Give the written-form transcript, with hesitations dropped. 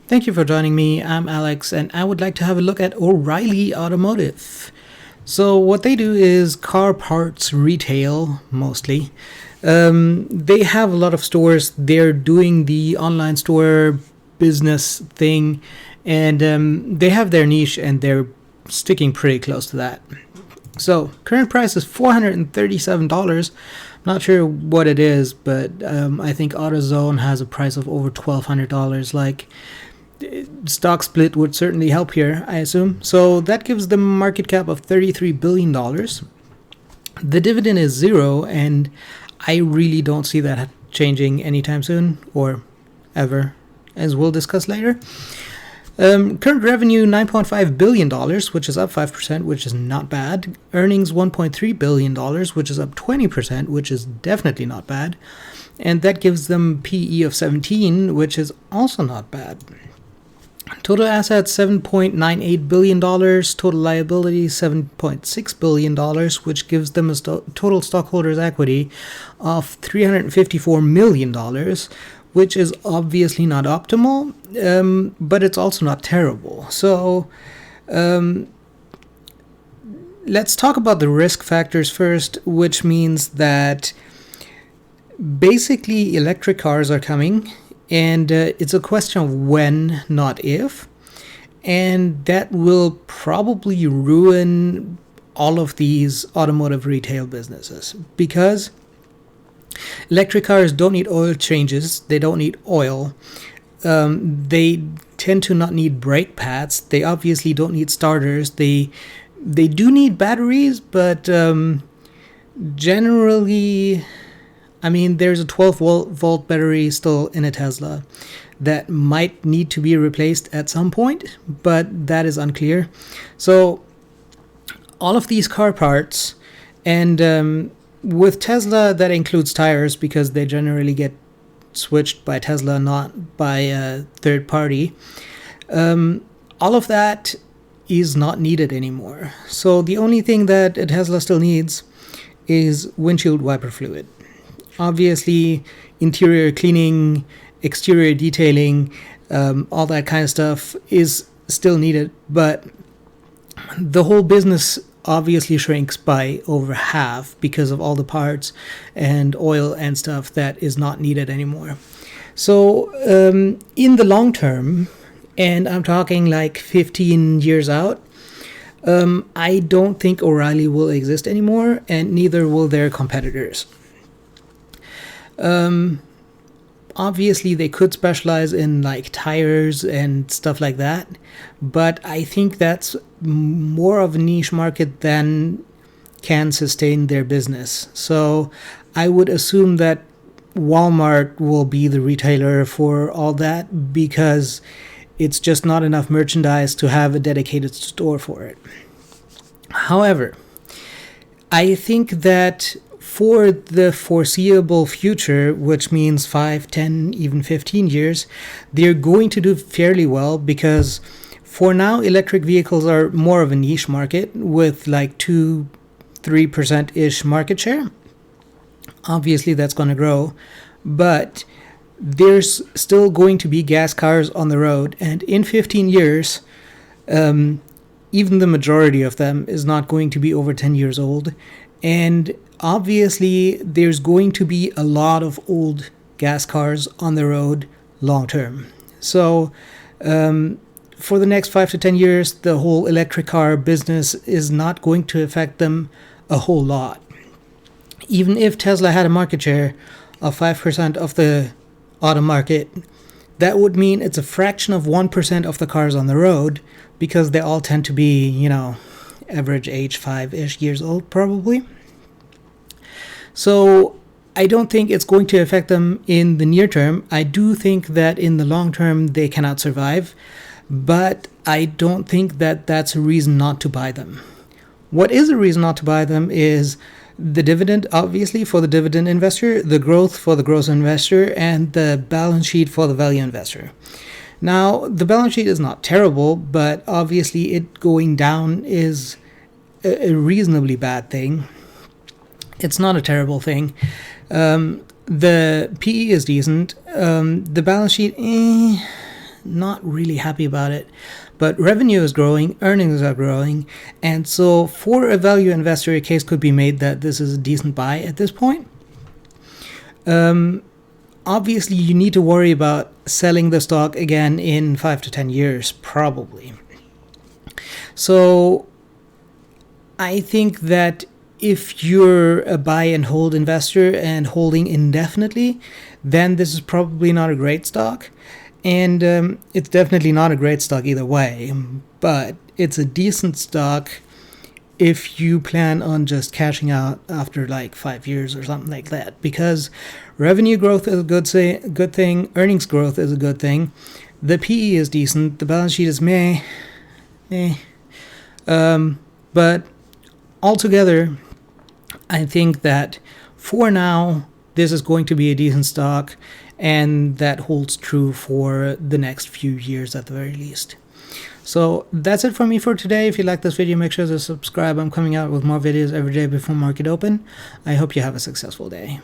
Thank you for joining me. I'm Alex, and I would like to have a look at O'Reilly Automotive. So, what they do is car parts retail mostly. They have a lot of stores. They're doing the online store business thing, and they have their niche, and they're sticking pretty close to that. So, current price is $437. Not sure what it is, but I think AutoZone has a price of over $1,200. Stock split would certainly help here, I assume. So that gives them a market cap of $33 billion. The dividend is zero, and I really don't see that changing anytime soon or ever, as we'll discuss later. Current revenue $9.5 billion, which is up 5%, which is not bad. Earnings $1.3 billion, which is up 20%, which is definitely not bad. And that gives them PE of 17, which is also not bad. Total assets $7.98 billion, total liabilities $7.6 billion, which gives them a total stockholders' equity of $354 million, which is obviously not optimal, but it's also not terrible. So let's talk about the risk factors first, which means that basically electric cars are coming. And it's a question of when, not if. And that will probably ruin all of these automotive retail businesses because electric cars don't need oil changes. They don't need oil. They tend to not need brake pads. They obviously don't need starters. They do need batteries, but generally... I mean, there's a 12-volt battery still in a Tesla that might need to be replaced at some point, but that is unclear. So all of these car parts, and with Tesla, that includes tires because they generally get switched by Tesla, not by a third party. All of that is not needed anymore. So the only thing that a Tesla still needs is windshield wiper fluid. Obviously, interior cleaning, exterior detailing, all that kind of stuff is still needed, but the whole business obviously shrinks by over half because of all the parts and oil and stuff that is not needed anymore. So in the long term, and I'm talking like 15 years out, I don't think O'Reilly will exist anymore, and neither will their competitors. Obviously they could specialize in like tires and stuff like that, but I think that's more of a niche market than can sustain their business. So I would assume that Walmart will be the retailer for all that because it's just not enough merchandise to have a dedicated store for it. However, I think that for the foreseeable future, which means 5, 10, even 15 years, they're going to do fairly well because for now, electric vehicles are more of a niche market with like 2-3%-ish market share. Obviously, that's going to grow, but there's still going to be gas cars on the road, and in 15 years, even the majority of them is not going to be over 10 years old, and obviously, there's going to be a lot of old gas cars on the road long term. So, for the next 5 to 10 years, the whole electric car business is not going to affect them a whole lot. Even if Tesla had a market share of 5% of the auto market, that would mean it's a fraction of 1% of the cars on the road because they all tend to be, average age 5-ish years old probably. So I don't think it's going to affect them in the near term. I do think that in the long term they cannot survive, but I don't think that that's a reason not to buy them. What is a reason not to buy them is the dividend, obviously, for the dividend investor, the growth for the growth investor, and the balance sheet for the value investor. Now, the balance sheet is not terrible, but obviously it going down is a reasonably bad thing. It's not a terrible thing. The PE is decent. The balance sheet, not really happy about it. But revenue is growing, earnings are growing, and so for a value investor, a case could be made that this is a decent buy at this point. Obviously, you need to worry about selling the stock again in 5 to 10 years, probably. So I think that if you're a buy and hold investor and holding indefinitely, then this is probably not a great stock. And it's definitely not a great stock either way, but it's a decent stock if you plan on just cashing out after like 5 years or something like that, because revenue growth is a good thing, earnings growth is a good thing, the PE is decent, the balance sheet is meh. But altogether, I think that for now, this is going to be a decent stock, and that holds true for the next few years at the very least. So that's it from me for today. If you like this video, make sure to subscribe. I'm coming out with more videos every day before market open. I hope you have a successful day.